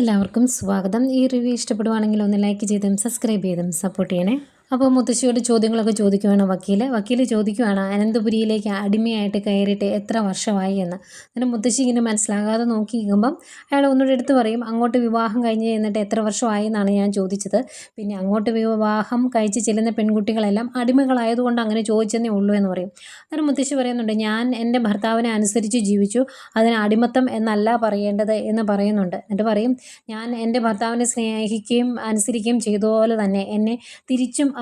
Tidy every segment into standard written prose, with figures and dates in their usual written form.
എല്ലാവർക്കും സ്വാഗതം. ഈ റിവ്യൂ ഇഷ്ടപ്പെടുവാണെങ്കിൽ ഒന്ന് ലൈക്ക് ചെയ്തും സബ്സ്ക്രൈബ് ചെയ്തും സപ്പോർട്ട് ചെയ്യണേ. അപ്പോൾ മുത്തശ്ശിയോട് ചോദ്യങ്ങളൊക്കെ ചോദിക്കുവാണ് വക്കീൽ ചോദിക്കുവാണ് അനന്തപുരിയിലേക്ക് അടിമയായിട്ട് കയറിയിട്ട് എത്ര വർഷമായി എന്ന്. എന്നിട്ട് മുത്തശ്ശി ഇങ്ങനെ മനസ്സിലാകാതെ നോക്കി നിൽക്കുമ്പം അയാൾ ഒന്നുകൂടെ എടുത്ത് പറയും, അങ്ങോട്ട് വിവാഹം കഴിഞ്ഞ് എന്നിട്ട് എത്ര വർഷമായി എന്നാണ് ഞാൻ ചോദിച്ചത്. പിന്നെ അങ്ങോട്ട് വിവാഹം കഴിച്ച് ചെല്ലുന്ന പെൺകുട്ടികളെല്ലാം അടിമകളായതുകൊണ്ട് അങ്ങനെ ചോദിച്ചെന്നേ ഉള്ളൂ എന്ന് പറയും. അന്നേരം മുത്തശ്ശി പറയുന്നുണ്ട്, ഞാൻ എൻ്റെ ഭർത്താവിനെ അനുസരിച്ച് ജീവിച്ചു, അതിന് അടിമത്തം എന്നല്ല പറയേണ്ടത് എന്ന് പറയുന്നുണ്ട്. എന്നിട്ട് പറയും, ഞാൻ എൻ്റെ ഭർത്താവിനെ സ്നേഹിക്കുകയും അനുസരിക്കുകയും ചെയ്തതുപോലെ തന്നെ എന്നെ തിരിച്ചും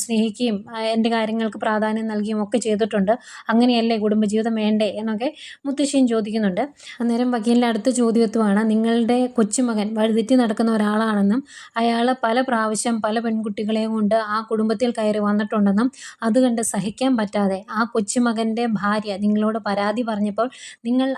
സ്നേഹിക്കുകയും എൻ്റെ കാര്യങ്ങൾക്ക് പ്രാധാന്യം നൽകുകയും ഒക്കെ ചെയ്തിട്ടുണ്ട്. അങ്ങനെയല്ലേ കുടുംബജീവിതം വേണ്ടേ എന്നൊക്കെ മുത്തശ്ശിയും ചോദിക്കുന്നുണ്ട്. അന്നേരം വക്കീലിൻ്റെ അടുത്ത ചോദ്യം എത്തുവാണ്, നിങ്ങളുടെ കൊച്ചുമകൻ വഴിതെറ്റി നടക്കുന്ന ഒരാളാണെന്നും അയാൾ പല പ്രാവശ്യം പല പെൺകുട്ടികളെയും കൊണ്ട് ആ കുടുംബത്തിൽ കയറി വന്നിട്ടുണ്ടെന്നും അത് കണ്ട് സഹിക്കാൻ പറ്റാതെ ആ കൊച്ചുമകൻ്റെ ഭാര്യ നിങ്ങളോട് പരാതി പറഞ്ഞപ്പോൾ നിങ്ങൾ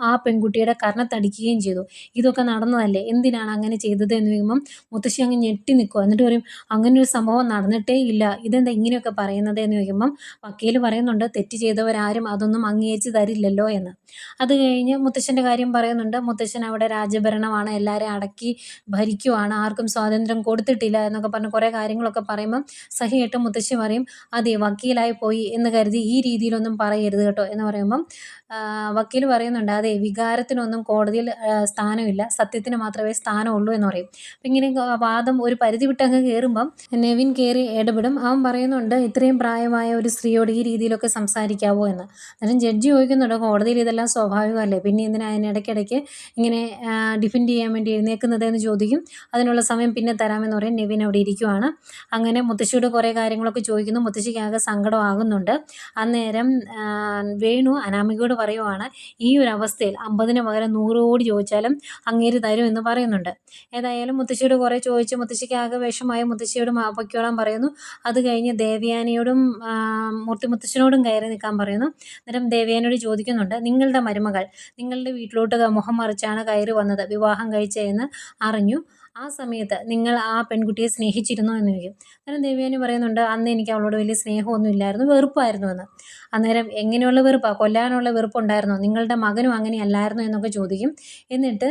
ആ പെൺകുട്ടിയുടെ കർണത്തടിക്കുകയും ചെയ്തു. ഇതൊക്കെ നടന്നതല്ലേ, എന്തിനാണ് അങ്ങനെ ചെയ്തത് എന്ന് ചോദിക്കുമ്പം മുത്തശ്ശി അങ്ങ് ഞെട്ടി നിൽക്കുക. എന്നിട്ട് പറയും, അങ്ങനൊരു സംഭവം നടന്നിട്ടേ ഇല്ല, ഇതെന്താ ഇങ്ങനെയൊക്കെ പറയുന്നത് എന്ന് ചോദിക്കുമ്പം വക്കീൽ പറയുന്നുണ്ട്, തെറ്റ് ചെയ്തവരാരും അതൊന്നും അംഗീകരിച്ച് തരില്ലല്ലോ എന്ന്. അത് കഴിഞ്ഞ് മുത്തശ്ശൻ്റെ കാര്യം പറയുന്നുണ്ട്. മുത്തശ്ശൻ അവിടെ രാജഭരണമാണ്, എല്ലാവരെയും അടക്കി ഭരിക്കുവാണ്, ആർക്കും സ്വാതന്ത്ര്യം കൊടുത്തിട്ടില്ല എന്നൊക്കെ പറഞ്ഞ് കുറേ കാര്യങ്ങളൊക്കെ പറയുമ്പം സഹിയായിട്ട് മുത്തശ്ശി പറയും, അതെ വക്കീലായി പോയി എന്ന് കരുതി ഈ രീതിയിലൊന്നും പറയരുത് കേട്ടോ എന്ന് പറയുമ്പം വക്കീൽ പറയുന്നുണ്ട്, അതെ വികാരത്തിനൊന്നും കോടതിയിൽ സ്ഥാനമില്ല, സത്യത്തിന് മാത്രമേ സ്ഥാനമുള്ളൂ എന്ന് പറയും. അപ്പം ഇങ്ങനെ വാദം ഒരു പരിധി വിട്ടങ്ങ് കയറുമ്പം നെവിൻ കയറി ഇടപെടും. അവൻ പറയുന്നുണ്ട്, ഇത്രയും പ്രായമായ ഒരു സ്ത്രീയോട് ഈ രീതിയിലൊക്കെ സംസാരിക്കാവോ എന്ന്. അന്നേരം ജഡ്ജി ചോദിക്കുന്നുണ്ട്, കോടതിയിൽ ഇതെല്ലാം സ്വാഭാവികമല്ലേ, പിന്നെ എന്തിനാ അതിനിടയ്ക്കിടയ്ക്ക് ഇങ്ങനെ ഡിഫെൻഡ് ചെയ്യാൻ വേണ്ടി എഴുന്നേക്കുന്നത് എന്ന് ചോദിക്കും. അതിനുള്ള സമയം പിന്നെ തരാമെന്ന് പറയും. നെവിൻ അവിടെ ഇരിക്കുവാണ്. അങ്ങനെ മുത്തശ്ശിയോട് കുറേ കാര്യങ്ങളൊക്കെ ചോദിക്കുന്നു. മുത്തശ്ശിക്ക് ആകെ സങ്കടമാകുന്നുണ്ട്. അന്നേരം വേണു അനാമികയോട് പറയുവാണ്, ഈ ഒരു അവസ്ഥയിൽ 50-ന് പകരം 100 കോടി ചോദിച്ചാലും അങ്ങേര് തരും എന്ന് പറയുന്നുണ്ട്. ഏതായാലും മുത്തശ്ശിയോട് കുറേ ചോദിച്ച് മുത്തശ്ശിക്ക് ആകെ വിഷമായി. മുത്തശ്ശിയോട് പൊയ്ക്കോളാൻ പറയുന്നു. അത് കഴിഞ്ഞ് ദേവയാനിയോടും മുത്തശ്ശനോടും കയറി നിൽക്കാൻ പറയുന്നു. അന്നേരം ദേവയാനിയോട് ചോദിക്കുന്നുണ്ട്, നിങ്ങളുടെ മരുമകൾ നിങ്ങളുടെ വീട്ടിലോട്ട് മുഖം മറിച്ചാണ് കയറി വന്നത്, വിവാഹം കഴിച്ചതെന്ന് അറിഞ്ഞു, ആ സമയത്ത് നിങ്ങൾ ആ പെൺകുട്ടിയെ സ്നേഹിച്ചിരുന്നോ എന്ന് ചോദിക്കും. അന്നേരം ദേവയാനി പറയുന്നുണ്ട്, അന്ന് എനിക്ക് അവളോട് വലിയ സ്നേഹമൊന്നും ഇല്ലായിരുന്നു, വെറുപ്പായിരുന്നു എന്ന്. അന്നേരം എങ്ങനെയുള്ള വെറുപ്പാണ്, കൊല്ലാനുള്ള വെറുപ്പുണ്ടായിരുന്നോ, നിങ്ങളുടെ മകനും അങ്ങനെയല്ലായിരുന്നു എന്നൊക്കെ ചോദിക്കും. എന്നിട്ട്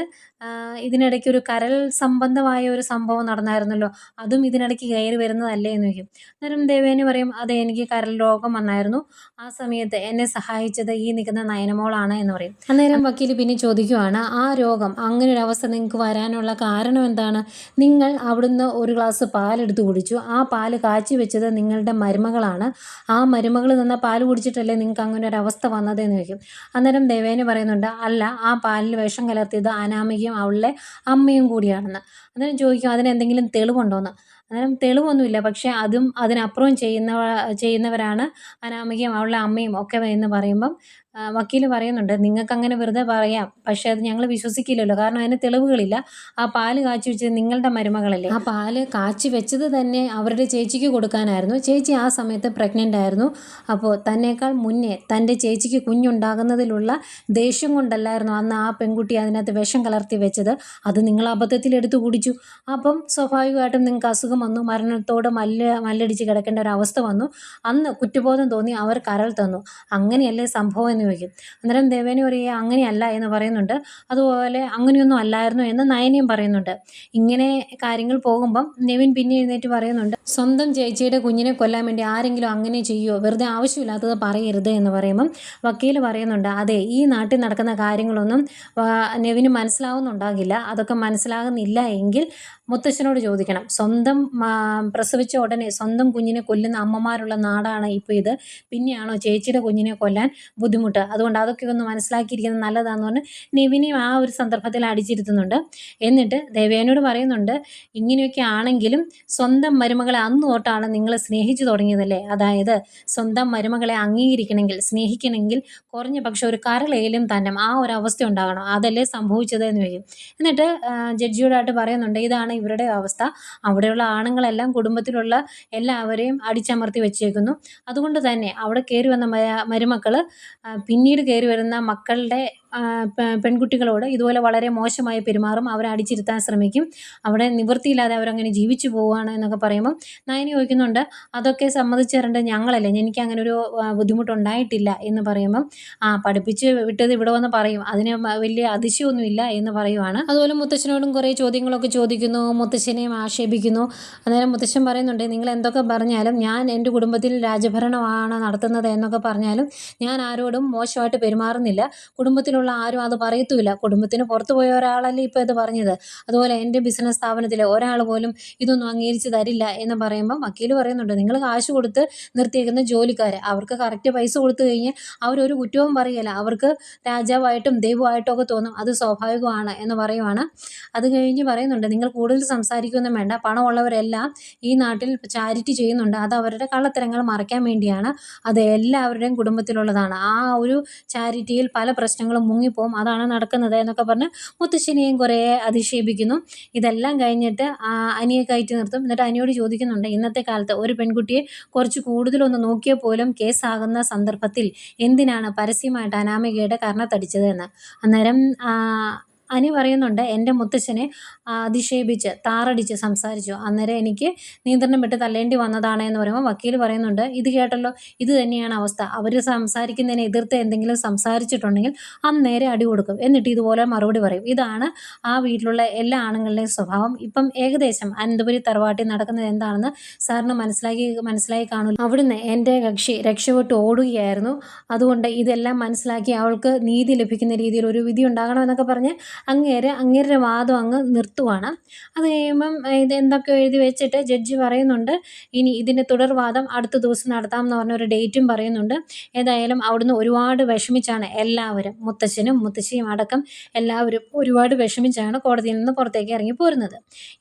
ഇതിനിടയ്ക്ക് ഒരു കരൾ സംബന്ധമായ ഒരു സംഭവം നടന്നായിരുന്നല്ലോ, അതും ഇതിനിടയ്ക്ക് കയറി വരുന്നതല്ലേ എന്ന് ചോദിക്കും. അന്നേരം ദേവയാനി പറയും, അതെ എനിക്ക് കരൾ രോഗം വന്നായിരുന്നു, ആ സമയത്ത് എന്നെ സഹായിച്ചത് ഈ നിൽക്കുന്ന നയനമോളാണ് എന്ന് പറയും. അന്നേരം വക്കീൽ പിന്നെ ചോദിക്കുവാണ്, ആ രോഗം അങ്ങനെ ഒരു അവസ്ഥ നിങ്ങൾക്ക് വരാനുള്ള കാരണം എന്താണ്? നിങ്ങൾ അവിടുന്ന് ഒരു ഗ്ലാസ് പാലെടുത്ത് കുടിച്ചു, ആ പാല് കാച്ചി വെച്ചത് നിങ്ങളുടെ മരുമകളാണ്, ആ മരുമകൾ തന്ന പാല് കുടിച്ചിട്ടല്ലേ നിങ്ങൾക്ക് അങ്ങനെ ഒരു അവസ്ഥ വന്നത് എന്ന് ചോദിക്കും. അന്നേരം ദേവയാനി പറയുന്നുണ്ട്, അല്ല, ആ പാലിൽ വിഷം കലർത്തിയത് അനാമികയും അവളുടെ അമ്മയും കൂടിയാണെന്ന്. അന്നേരം ചോദിക്കും, അതിനെന്തെങ്കിലും തെളിവുണ്ടോയെന്ന്. അന്നേരം തെളിവൊന്നുമില്ല, പക്ഷേ അതും അതിനപ്പുറവും ചെയ്യുന്നവരാണ് അനാമികയും അവളുടെ അമ്മയും ഒക്കെ എന്ന് പറയുമ്പം വക്കീൽ പറയുന്നുണ്ട്, നിങ്ങൾക്കങ്ങനെ വെറുതെ പറയാം, പക്ഷേ അത് ഞങ്ങൾ വിശ്വസിക്കില്ലല്ലോ, കാരണം അതിന് തെളിവുകളില്ല. ആ പാല് കാച്ചി വെച്ചത് നിങ്ങളുടെ മരുമകളല്ലേ, ആ പാല് കാച്ചി വെച്ചത് തന്നെ അവരുടെ ചേച്ചിക്ക് കൊടുക്കാനായിരുന്നു, ചേച്ചി ആ സമയത്ത് പ്രഗ്നൻ്റ് ആയിരുന്നു. അപ്പോൾ തന്നേക്കാൾ മുന്നേ തൻ്റെ ചേച്ചിക്ക് കുഞ്ഞുണ്ടാകുന്നതിലുള്ള ദേഷ്യം കൊണ്ടല്ലായിരുന്നു അന്ന് ആ പെൺകുട്ടി അതിനകത്ത് വിഷം കലർത്തി വെച്ചത്, അത് നിങ്ങൾ അബദ്ധത്തിൽ എടുത്ത് കുടിച്ചു. അപ്പം സ്വാഭാവികമായിട്ടും നിങ്ങൾക്ക് അസുഖം വന്നു, മരണത്തോട് മല്ലടിച്ച് കിടക്കേണ്ട ഒരു അവസ്ഥ വന്നു. അന്ന് കുറ്റബോധം തോന്നി അവർ കരൾ തന്നു, അങ്ങനെയല്ലേ സംഭവം എന്ന് ചോദിക്കും. അന്നേരം ദേവേനി പറയുക, അങ്ങനെയല്ല എന്ന് പറയുന്നുണ്ട്. അതുപോലെ അങ്ങനെയൊന്നും അല്ലായിരുന്നു എന്ന് നയനയും പറയുന്നുണ്ട്. ഇങ്ങനെ കാര്യങ്ങൾ പോകുമ്പം നെവിൻ പിന്നെ എഴുന്നേറ്റ് പറയുന്നുണ്ട്, സ്വന്തം ചേച്ചിയുടെ കുഞ്ഞിനെ കൊല്ലാൻ വേണ്ടി ആരെങ്കിലും അങ്ങനെ ചെയ്യുമോ, വെറുതെ ആവശ്യമില്ലാത്തത് പറയരുത് എന്ന് പറയുമ്പം വക്കീൽ പറയുന്നുണ്ട്, അതെ ഈ നാട്ടിൽ നടക്കുന്ന കാര്യങ്ങളൊന്നും നെവിന് മനസ്സിലാവുന്നുണ്ടാകില്ല, അതൊക്കെ മനസ്സിലാകുന്നില്ല എങ്കിൽ മുത്തശ്ശനോട് ചോദിക്കണം. സ്വന്തം പ്രസവിച്ച ഉടനെ സ്വന്തം കുഞ്ഞിനെ കൊല്ലുന്ന അമ്മമാരുള്ള നാടാണ് ഇപ്പോൾ ഇത്, പിന്നെയാണോ ചേച്ചിയുടെ കുഞ്ഞിനെ കൊല്ലാൻ ബുദ്ധിമുട്ട്, അതുകൊണ്ട് അതൊക്കെ ഒന്ന് മനസ്സിലാക്കിയിരിക്കുന്നത് നല്ലതാണെന്ന് പറഞ്ഞ് നെവിനെയും ആ ഒരു സന്ദർഭത്തിൽ അടിച്ചിരുത്തുന്നുണ്ട്. എന്നിട്ട് ദേവയാനിയോട് പറയുന്നുണ്ട്, ഇങ്ങനെയൊക്കെ ആണെങ്കിലും സ്വന്തം മരുമകളെ അന്ന് തൊട്ടാണ് നിങ്ങൾ സ്നേഹിച്ചു തുടങ്ങിയതല്ലേ, അതായത് സ്വന്തം മരുമകളെ അംഗീകരിക്കണമെങ്കിൽ സ്നേഹിക്കണമെങ്കിൽ കുറഞ്ഞ പക്ഷെ ഒരു കരളേലും തന്നെ ആ ഒരു അവസ്ഥ ഉണ്ടാകണം, അതല്ലേ സംഭവിച്ചത് എന്ന് ചോദിക്കും. എന്നിട്ട് ജഡ്ജിയോടായിട്ട് പറയുന്നുണ്ട്, ഇതാണ് ഇവരുടെ അവസ്ഥ, അവിടെയുള്ള ആണുങ്ങളെല്ലാം കുടുംബത്തിലുള്ള എല്ലാവരെയും അടിച്ചമർത്തി വെച്ചേക്കുന്നു, അതുകൊണ്ട് തന്നെ അവിടെ കയറി വന്ന മരുമക്കൾ പിന്നീട് കയറി വരുന്ന മക്കളുടെ പെൺകുട്ടികളോട് ഇതുപോലെ വളരെ മോശമായി പെരുമാറും, അവരെ അടിച്ചിരുത്താൻ ശ്രമിക്കും, അവിടെ നിവൃത്തിയില്ലാതെ അവരങ്ങനെ ജീവിച്ചു പോവുകയാണ് എന്നൊക്കെ പറയുമ്പം നയനി ചോദിക്കുന്നുണ്ട്, അതൊക്കെ സമ്മതിച്ച് തരേണ്ടത് ഞങ്ങളല്ലേ, എനിക്ക് അങ്ങനെ ഒരു ബുദ്ധിമുട്ടുണ്ടായിട്ടില്ല എന്ന് പറയുമ്പം പഠിപ്പിച്ച് വിട്ടത് ഇവിടെ വന്ന് പറയും, അതിന് വലിയ അതിശയമൊന്നുമില്ല എന്ന് പറയുവാണ്. അതുപോലെ മുത്തശ്ശനോടും കുറേ ചോദ്യങ്ങളൊക്കെ ചോദിക്കുന്നു, മുത്തശ്ശനെയും ആക്ഷേപിക്കുന്നു. അന്നേരം മുത്തശ്ശൻ പറയുന്നുണ്ട്, നിങ്ങൾ എന്തൊക്കെ പറഞ്ഞാലും ഞാൻ എൻ്റെ കുടുംബത്തിൽ രാജഭരണമാണ് നടത്തുന്നത് എന്നൊക്കെ പറഞ്ഞാലും ഞാൻ ആരോടും മോശമായിട്ട് പെരുമാറുന്നില്ല, കുടുംബത്തിലുള്ള ആരും അത് പറയത്തുമില്ല, കുടുംബത്തിന് പുറത്തു പോയ ഒരാളല്ലേ ഇപ്പോൾ ഇത് പറഞ്ഞത്, അതുപോലെ എൻ്റെ ബിസിനസ് സ്ഥാപനത്തിലെ ഒരാൾ പോലും ഇതൊന്നും അംഗീകരിച്ച് തരില്ല എന്ന് പറയുമ്പം വക്കീൽ പറയുന്നുണ്ട്, നിങ്ങൾ കാശ് കൊടുത്ത് നിർത്തിയേക്കുന്ന ജോലിക്കാർ, അവർക്ക് കറക്റ്റ് പൈസ കൊടുത്തു കഴിഞ്ഞാൽ അവരൊരു കുറ്റവും പറയില്ല, അവർക്ക് രാജാവായിട്ടും ദൈവമായിട്ടും ഒക്കെ തോന്നും, അത് സ്വാഭാവികമാണ് എന്ന് പറയുവാണ്. അത് കഴിഞ്ഞ് പറയുന്നുണ്ട്, നിങ്ങൾ കൂടുതൽ സംസാരിക്കുകയൊന്നും വേണ്ട, പണമുള്ളവരെല്ലാം ഈ നാട്ടിൽ ചാരിറ്റി ചെയ്യുന്നുണ്ട്, അത് അവരുടെ കള്ളത്തരങ്ങൾ മറയ്ക്കാൻ വേണ്ടിയാണ്, അത് എല്ലാവരുടെയും കുടുംബത്തിലുള്ളതാണ്, ആ ഒരു ചാരിറ്റിയിൽ പല പ്രശ്നങ്ങളും മുങ്ങിപ്പോവും, അതാണ് നടക്കുന്നത് എന്നൊക്കെ പറഞ്ഞ് മുത്തശ്ശിനെയും കുറേ അധിക്ഷേപിക്കുന്നു. ഇതെല്ലാം കഴിഞ്ഞിട്ട് അനിയെ കയറ്റി നിർത്തും. എന്നിട്ട് അനിയോട് ചോദിക്കുന്നുണ്ട്, ഇന്നത്തെ കാലത്ത് ഒരു പെൺകുട്ടിയെ കുറച്ച് കൂടുതലൊന്ന് നോക്കിയാൽ പോലും കേസാകുന്ന സന്ദർഭത്തിൽ എന്തിനാണ് പരസ്യമായിട്ട് അനാമികയുടെ കർണത്തടിച്ചത് എന്ന്. അന്നേരം അനി പറയുന്നുണ്ട്, എൻ്റെ മുത്തശ്ശനെ അധിക്ഷേപിച്ച് താറടിച്ച് സംസാരിച്ചു, അന്നേരം എനിക്ക് നിയന്ത്രണം വിട്ട് തല്ലേണ്ടി വന്നതാണ് എന്ന് പറയുമ്പോൾ വക്കീൽ പറയുന്നുണ്ട്, ഇത് കേട്ടല്ലോ, ഇത് തന്നെയാണ് അവസ്ഥ, അവർ സംസാരിക്കുന്നതിനെ എതിർത്ത് എന്തെങ്കിലും സംസാരിച്ചിട്ടുണ്ടെങ്കിൽ അന്നേരം അടി കൊടുക്കും, എന്നിട്ട് ഇതുപോലെ മറുപടി പറയും. ഇതാണ് ആ വീട്ടിലുള്ള എല്ലാ ആണുങ്ങളുടെയും സ്വഭാവം. ഇപ്പം ഏകദേശം അനന്തപുരി തറവാട്ടിൽ നടക്കുന്നത് എന്താണെന്ന് സാറിന് മനസ്സിലായി കാണില്ല. അവിടുന്ന് എൻ്റെ കക്ഷി രക്ഷപ്പെട്ട് ഓടുകയായിരുന്നു, അതുകൊണ്ട് ഇതെല്ലാം മനസ്സിലാക്കി അവൾക്ക് നീതി ലഭിക്കുന്ന രീതിയിൽ ഒരു വിധി ഉണ്ടാകണമെന്നൊക്കെ പറഞ്ഞ് അങ്ങേരുടെ വാദം അങ്ങ് നിർത്തുവാണ്. അത് കഴിയുമ്പം ഇത് എന്തൊക്കെ എഴുതി വെച്ചിട്ട് ജഡ്ജി പറയുന്നുണ്ട്, ഇനി ഇതിൻ്റെ തുടർവാദം അടുത്ത ദിവസം നടത്താം എന്ന് പറഞ്ഞ ഒരു ഡേറ്റും പറയുന്നുണ്ട്. ഏതായാലും അവിടുന്ന് ഒരുപാട് വിഷമിച്ചാണ് എല്ലാവരും, മുത്തശ്ശനും മുത്തശ്ശിയും അടക്കം എല്ലാവരും ഒരുപാട് വിഷമിച്ചാണ് കോടതിയിൽ നിന്ന് പുറത്തേക്ക് ഇറങ്ങി പോരുന്നത്.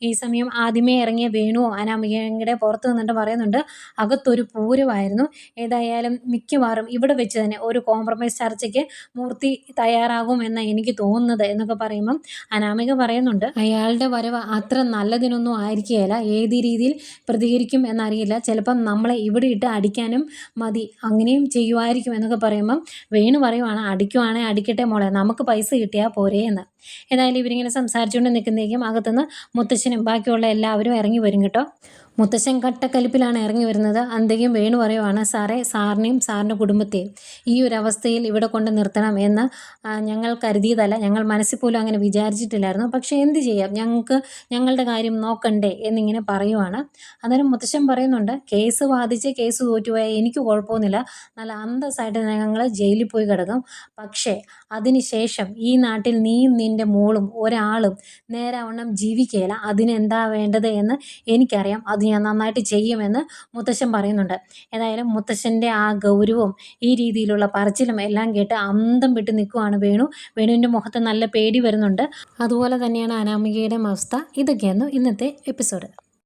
ഈ സമയം ആദ്യമേ ഇറങ്ങിയ വേണുവോ അനാമികയുടെ പുറത്ത് നിന്നിട്ട് പറയുന്നുണ്ട്, അകത്തൊരു പൂരമായിരുന്നു, ഏതായാലും മിക്കവാറും ഇവിടെ വെച്ച് തന്നെ ഒരു കോംപ്രമൈസ് ചർച്ചയ്ക്ക് മൂർത്തി തയ്യാറാകുമെന്ന് എനിക്ക് തോന്നുന്നത് എന്നൊക്കെ പറയുമ്പം അനാമിക പറയുന്നുണ്ട്, അയാളുടെ വരവ് അത്ര നല്ലതിനൊന്നും ആയിരിക്കുകയില്ല, ഏത് രീതിയിൽ പ്രതികരിക്കും എന്നറിയില്ല, ചിലപ്പം നമ്മളെ ഇവിടെ ഇട്ട് അടിക്കാനും മതി, അങ്ങനെയും ചെയ്യുമായിരിക്കും എന്നൊക്കെ പറയുമ്പം വേണു പറയുവാണ്, അടിക്കുവാണെങ്കിൽ അടിക്കട്ടെ മോളെ, നമുക്ക് പൈസ കിട്ടിയാൽ പോരേ എന്ന്. ഏതായാലും ഇവരിങ്ങനെ സംസാരിച്ചുകൊണ്ട് നിൽക്കുന്നതേക്കും അകത്തുനിന്ന് മുത്തശ്ശനും ബാക്കിയുള്ള എല്ലാവരും ഇറങ്ങി വരും കേട്ടോ. മുത്തശ്ശൻ കട്ടക്കലിപ്പിലാണ് ഇറങ്ങി വരുന്നത്. അന്തെങ്കിലും വേണു പറയുവാണ്, സാറേ, സാറിനെയും സാറിൻ്റെ കുടുംബത്തെയും ഈ ഒരു അവസ്ഥയിൽ ഇവിടെ കൊണ്ട് നിർത്തണം എന്ന് ഞങ്ങൾ കരുതിയതല്ല, ഞങ്ങൾ മനസ്സിൽ പോലും അങ്ങനെ വിചാരിച്ചിട്ടില്ലായിരുന്നു, പക്ഷേ എന്ത് ചെയ്യാം, ഞങ്ങൾക്ക് ഞങ്ങളുടെ കാര്യം നോക്കണ്ടേ എന്നിങ്ങനെ പറയുവാണ്. അന്നേരം മുത്തശ്ശൻ പറയുന്നുണ്ട്, കേസ് വാദിച്ച് കേസ് തോറ്റുപോയാൽ എനിക്ക് കുഴപ്പമൊന്നുമില്ല, നല്ല അന്തസ്സായിട്ട് ഞങ്ങൾ ജയിലിൽ പോയി കിടക്കും, പക്ഷേ അതിനുശേഷം ഈ നാട്ടിൽ നീയും നിൻ്റെ മോളും ഒരാളും നേരാവണ്ണം ജീവിക്കുകയില്ല, അതിനെന്താ വേണ്ടത് എന്ന് എനിക്കറിയാം, അത് ഞാൻ നന്നായിട്ട് ചെയ്യുമെന്ന് മുത്തശ്ശൻ പറയുന്നുണ്ട്. ഏതായാലും മുത്തശ്ശൻ്റെ ആ ഗൗരവവും ഈ രീതിയിലുള്ള പറച്ചിലും എല്ലാം കേട്ട് അന്തം വിട്ട് നിൽക്കുവാണ് വേണു. വേണുവിൻ്റെ മുഖത്ത് നല്ല പേടി വരുന്നുണ്ട്. അതുപോലെ തന്നെയാണ് അനാമികയുടെ അവസ്ഥ. ഇതൊക്കെയായിരുന്നു ഇന്നത്തെ എപ്പിസോഡ്.